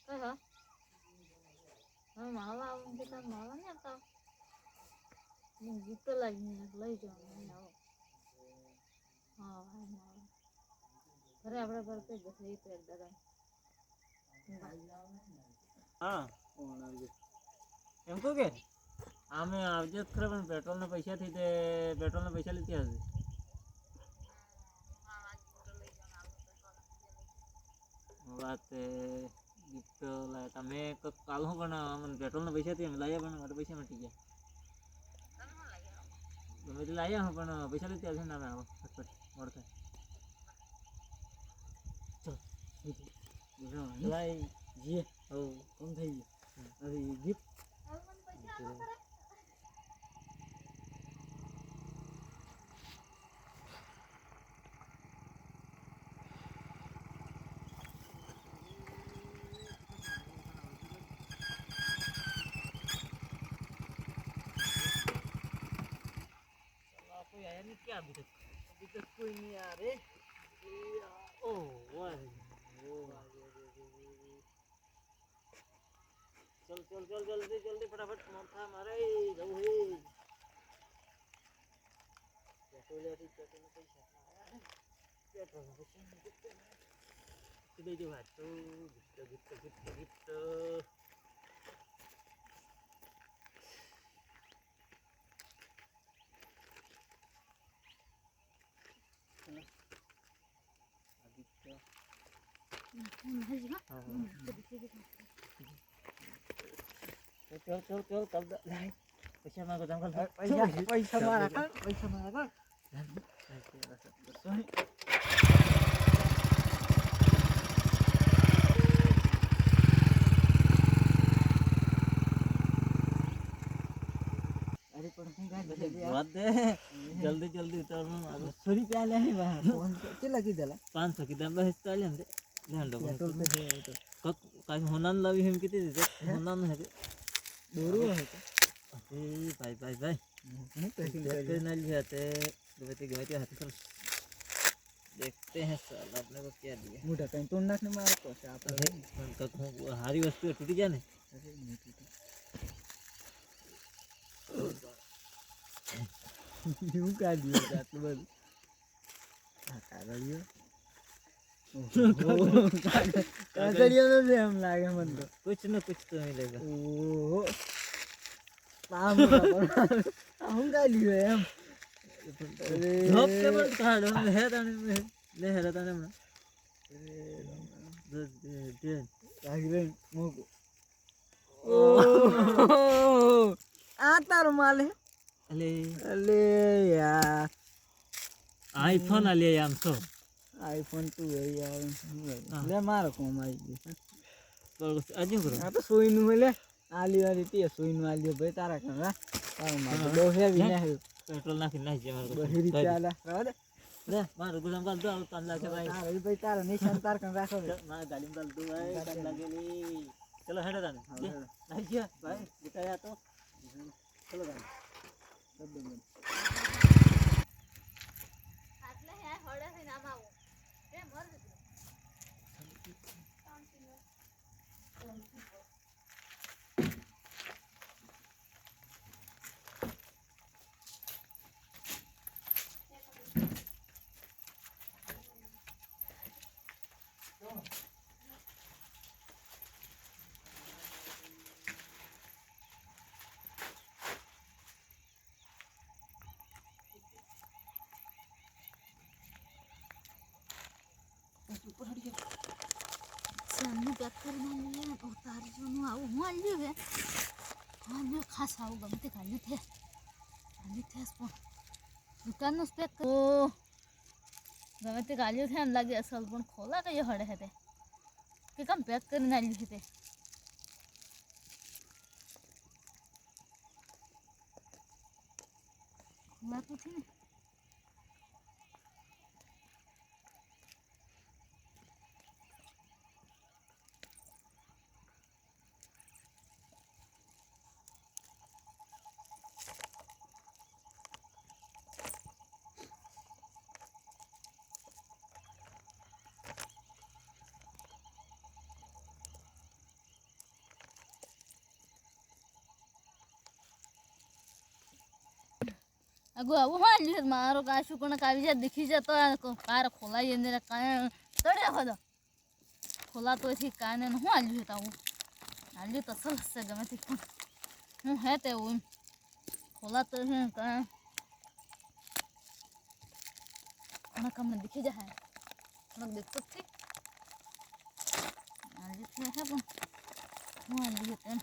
હા માવા આવું કે તાર માવા ને આવતા ગીતો લાગીને લઈ જવાનું આવો હા ઘરે આપણે કરતે જ એ પેક દાદા હા એમ કહું કે આમે આવજે ખરે પણ પેટ્રોલના પૈસાથી તે પેટ્રોલના પૈસા લીધી હશે વાત ગીત લાય તમે કાલ હું પણ મને પેટ્રોલના પૈસાથી એમ લાવ્યા પણ મારા પૈસા મટી ગયા તમે તો લાવ્યા હું પણ પૈસા લીધી હશે ને અમે આવો ફટફટ મોડ થાય ચલ લાઈ જીએ હો કોમ થઈ ગયું અરે ગિફ્ટ कोई आया नहीं क्या अभी तक कोई नहीं आ रहे ओ वाह चल चल चल जल्दी जल्दी फटाफट मोटा मारे जाऊ हे पेट्रोल पैसा आया पेट्रोल सीधे जो बात तो गिफ्ट चल कल पैसा मांगो जंगल पैसा मारा अरे पण जल्दी जल्दी उतर ₹100 ले ही बाहर કેટલા કીધેલા 500 કીધા બસ ચાલે ને લેંડો કાઈ હોનાન લાવી એમ કીધી છે હોનાન હે દોરો હે એ ભાઈ હું પેકિંગ करना लिया थे गवती हाथ कर देखते हैं साल आपने को क्या दिया मोटा कहीं तोड़ नाखने में आपको से आप हारी वस्तु टूटी जाए अरे नहीं टूटी यूं का दिया आटલું બધું આ કાગળિયો કાગળિયો નો છે એમ લાગે મને તો कुछ न कुछ तो मिलेगा ओहो पाम हम का लियो एम अरे धोप के मत काढो हे ताने ले हे ताने મને अरे कागरे मोको ओ आ तारो माल है अले यार आईफोन आ लिया हम तो आईफोन 2 है यार ले मारो कोम आई गई तो अजू करो आ तो सोई नु ले आली वाली ती सोई नु आली भाई तारा कर तारो मार दो है भी नहीं पेट्रोल ना खिना है मार को बहिरी चाला रह दे ले मार गुलाम का दो तन लाके भाई तारा भाई तारा निशान तार कर राखो मार गाड़ी में डाल दो भाई तन लागेली चलो हेडे जाने नहीं जी भाई बताया तो चलो गाड़ी सब दे આટલે હે હોડે થી નામ આવું તે મર સામે બેકરમાં લે ઉતાર જોનું આવું હું આલ્યું હે હા મે ખાસ આવું ગમતે કાલે થે પણ દુકાનનો સ્પેક ઓ ગમતે કાલ્યો થે એમ લાગે અસલ પણ ખોલા કયો હડે હે તે કે કમ પેક કરીને આલ્યું હે તે ખોલા તો થી ને આગો આવું હા લ્યો મારો કાશું કોણ કાવી જાય દીખી જાય તો કાર ખોલાઈ એને કાય તડ્યા હતો ખોલા તો એથી કાને હું આલ્યું હતા હું આલ્યું તો સરસ છે ગમે તે હું હે તે હું ખોલા તો હે કાય કોણ કમને દીખી જાય કોણ દેખતો થી આલ્યું છે હે પણ હું આલ્યું તેમ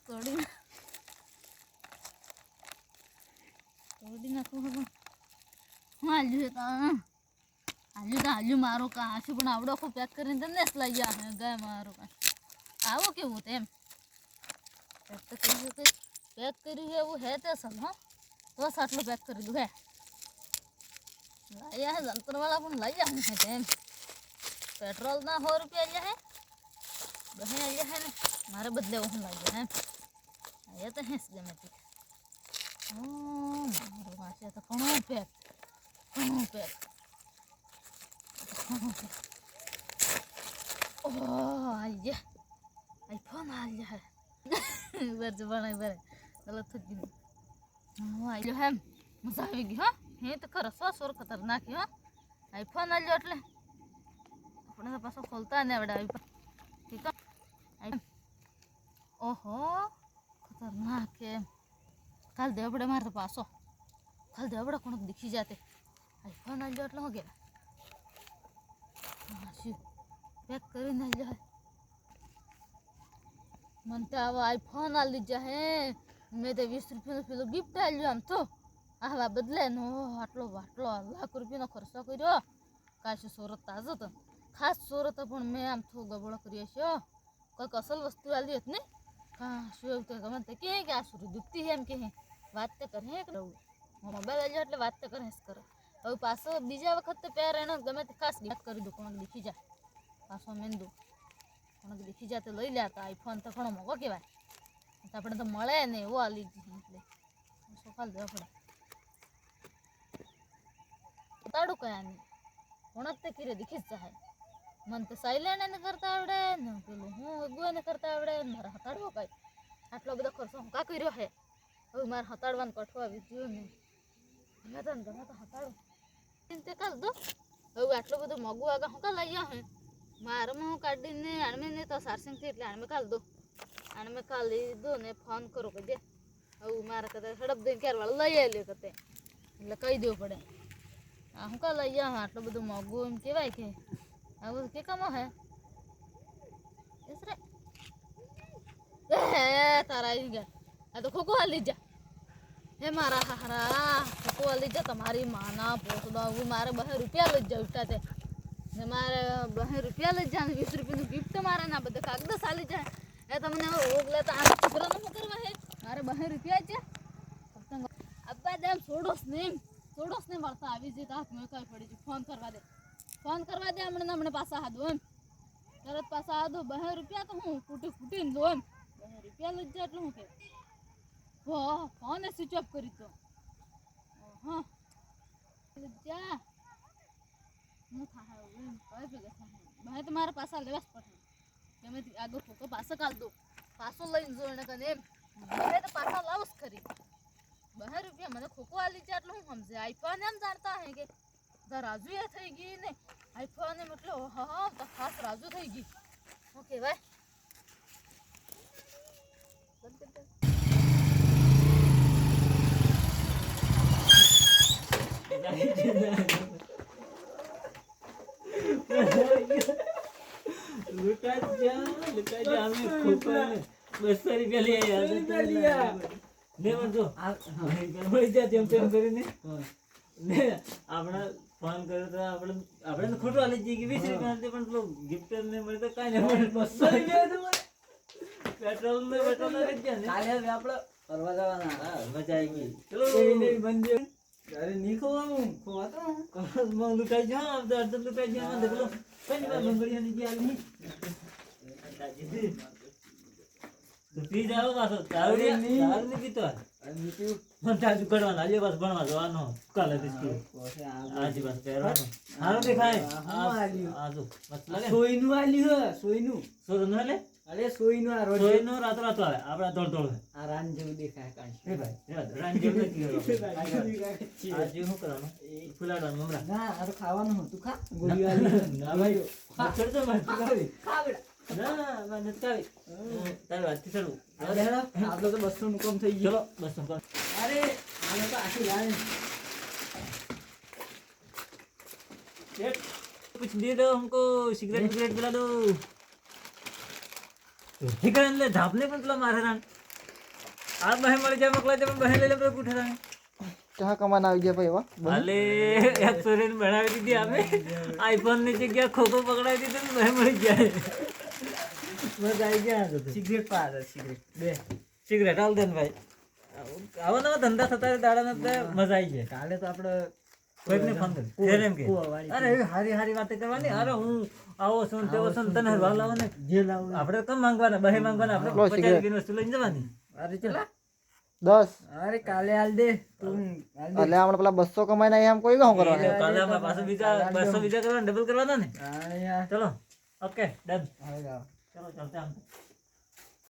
તોડી નાખું હવે હું આલ્યું મારો કાશું પણ આવડો આખો પેક કરીને તમને લઈ ગયા ગાય મારો કાશ આવો કેવું તેમ પેક તો કર્યું કે પેક કર્યું એવું હે તે સર હા તો આટલું પેક કરી દઉં હે લાયા હે જંતરવાળા પણ લઈ જાઉં છે તેમ પેટ્રોલના 100 રૂપિયા આવ્યા હે બહે આવ્યા હે ને મારે બદલે હું લાગ્યો હે ये तो है गमे थी मारो पास तो घणो पेक आइए आईफोन आ गया है बस बना बरे चलो थक गई आई जो है मजा આવી ગઈ હો હે તો ખરસો સોર ખતરનાક હો આઈફોન આ લ્યો એટલે આપણે તો પાછો ખોલતા ને આવડે ઠીક હે ઓહો खतरनाक है कल देवड़े मार तो पासो कल देवड़े कोण दिखी जाते आईफोन आ એટલે हो गया पैक કરી ના જાય मन तो अब आईफोन आ लीजा है मैं तो 20 રૂપિયાનો પેલો ગિફ્ટ આલ્યો આમ તો આહલા બદલે નો આટલો લાખ રૂપિયાનો ખર્ચો કર્યો કાશ સુરત તાજો તો ખાસ સુરત પણ મેં આમ થો ગબડો કર્યો છે કોઈ અસલ વસ્તુ આલી હતી ને हाँ શું તો ગમે તે કે આ સુરી દુખતી હે એમ કે વાત તો કરે કે રહું મોબાઈલ આલ્યો એટલે વાત તો કરે કરે હવે પાછો બીજા વખત તો પેર એનો ગમે તે ખાસ વાત કરી દો કોણ દીખી જા પાછો મેં દો કોણ દીખી જા તો લઈ લે તો આઈફોન તો ઘણો મોંઘો કહેવાય આપણે તો મળે ને એવો આલી એટલે સોકાલ દેવા પડે તાડું કયા નહીં કોણ તે કીરે દીખી જ જાય मन तो साइलेंट ने करता आवड़े ने पेલું હું અગવાને કરતા આવડે મારા હતાડવો કઈ આટલો બધો ખર્ચો હું કા કર્યો હે હવે માર હતાડવાનું કઠો આવી ગયો ને મેં તો ગમે તો હતાડો ચિંતા કર દો હવે આટલો બધો મોગું આગા હું કા લઈ આવ્યા હે મારમાં હું કાઢીને આણમે ને તો સારસિંગ થી એટલે આણમે કાલ દો આણમે કાલ લીધો ને ફોન કરો કે દે હવે મારા કદા સડપ દઈને ક્યાર વાળ લઈ આલ્યો કતે એટલે કહી દેવું પડે આ હું કા લઈ આવ્યા આટલો બધો મોગું એમ કહેવાય કે अब के कम है इसरे तारा ही गया तो खोको वाली जा हे मारा हरा खोको वाली जा तुम्हारी माना पोस दो वो मारे 2 रुपया ले जा उठा थे ने मारे 2 रुपया ले जा 20 रुपया गिफ्ट मारे ना बदे कागद साली जा ए तमने ओगले तो आ छुकरा न करवा है मारे 2 रुपया जा अब्बा दम छोड़ोस ने बढ़ता आवी जे तात में कई पड़ी फोन करवा दे हमने पासा हादो एम तरत पासा हादो 2 रुपया तो हूँ फूटी दो एम 2 रुपया लग जा એટલે હું કે હો ફોન સ્વિચ ઓફ કરી તો હા લગ જા હું થાહે એમ કઈ ભેગા થાહે ભાઈ તમારા પાસા લેવાસ પડે તમે આગળ ફોટો પાસો કાલ દો પાસો લઈને જોઈને કને એમ મેં તો પાસા લાવસ ખરી 2 रुपया મને ખોકો આલી છે એટલે હું સમજે આઈફોન એમ જાણતા હે કે राजू ये થઈ ગઈ ને આઈફોન ને મતલબ હા તો ખાસ રાજુ થઈ ગઈ ઓકે ભાઈ लुटा जा हमें खोपा 200 रुपया ले आया ले मन जो मળી જા જેમ તેમ કરીને ને આપણે ફોન કર્યો તો આપણે તો ખોટું આલી જઈએ કે 20 રૂપિયા તે પણ પેલો ગિફ્ટર ને મળે તો કાઈ ન મળે 200 રૂપિયા તો મળે પેટ્રોલ લઈ ગયા ને કાલે હવે આપણે ફરવા જવાના હા મજા આવી ગઈ ચલો એ બંજે અરે ની ખોવાનું ખોવાતો મં લુટાઈ જા अब तो अर्ध लुटाई जा देख लो कई बार બંગડીયા ની આલી તો પી જાઓ પાછો તાવડી ની પીતો મને તાજુ કરવાના આજે બસ ભણવા જવાનો કાલે સ્કૂલ આજે બસ પહેરવાનો સારું દેખાય આ જો મસ્ત લાગે સોયનું આલ્યું હે સોયનું સોરું ન લે અરે સોયનું આ રોજ જોઈનો રાત રાત આવે આપડા દોડ દોડ આ રાન જેવું દેખાય કાંઈ એ ભાઈ રાન જેવું નથી આ જે શું કરવાનું ફુલાડવાનું મમરા ના આ તો ખાવાનું હતું ખા ગોળી આલી ના ભાઈ ચડતો ભાઈ તું ખાવી ખા બેટા ના ભાઈ નથી ખાવી તારી વાતથી ચડવું આપણો તો 200 નું કામ થઈ ગયું ચલો બસ કર અરે આને તો આખી લાઈન कुछ दे दो हमको सिगरेट विगरेट पिला दो ठीक है ले ढापने पण तुला मारे रान आज बहे मर जाए मकला जब बहे ले ले उठे रान ચા કમાન આવી ગયા ભાઈ એવા अले एक सोरे ने बनावी दीदी हमें आईफोन ने जगह खोखो पकड़ाई दी तो बहे मर जाए मजा आई गया तो સિગરેટ પાડ સિગરેટ બે सिगरेट आल देन भाई આવો નવો ધંધા થતા દાડા ને મજા આવી જાય કાલે તો આપણે કોઈકને ફોન કર એમ કે અરે એવી હારી હારી વાતો કરવાની અરે હું આવો છું તેવો છું તને હરવા લાવો ને જે લાવું આપણે કમ માંગવાના બહે માંગવાના આપણે 50 રૂપિયાની વસ્તુ લઈને જવાની અરે ચલા 10 અરે કાલે હાલ દે તું હાલ દે એટલે આપણે પેલા 200 કમાઈને આયા આમ કોઈ શું કરવાનું કાલે આપણે પાછું બીજા 200 બીજા કરવાના ડબલ કરવાના ને હા યાર ચલો ઓકે ડન હવે ચલો ચાલતા આમ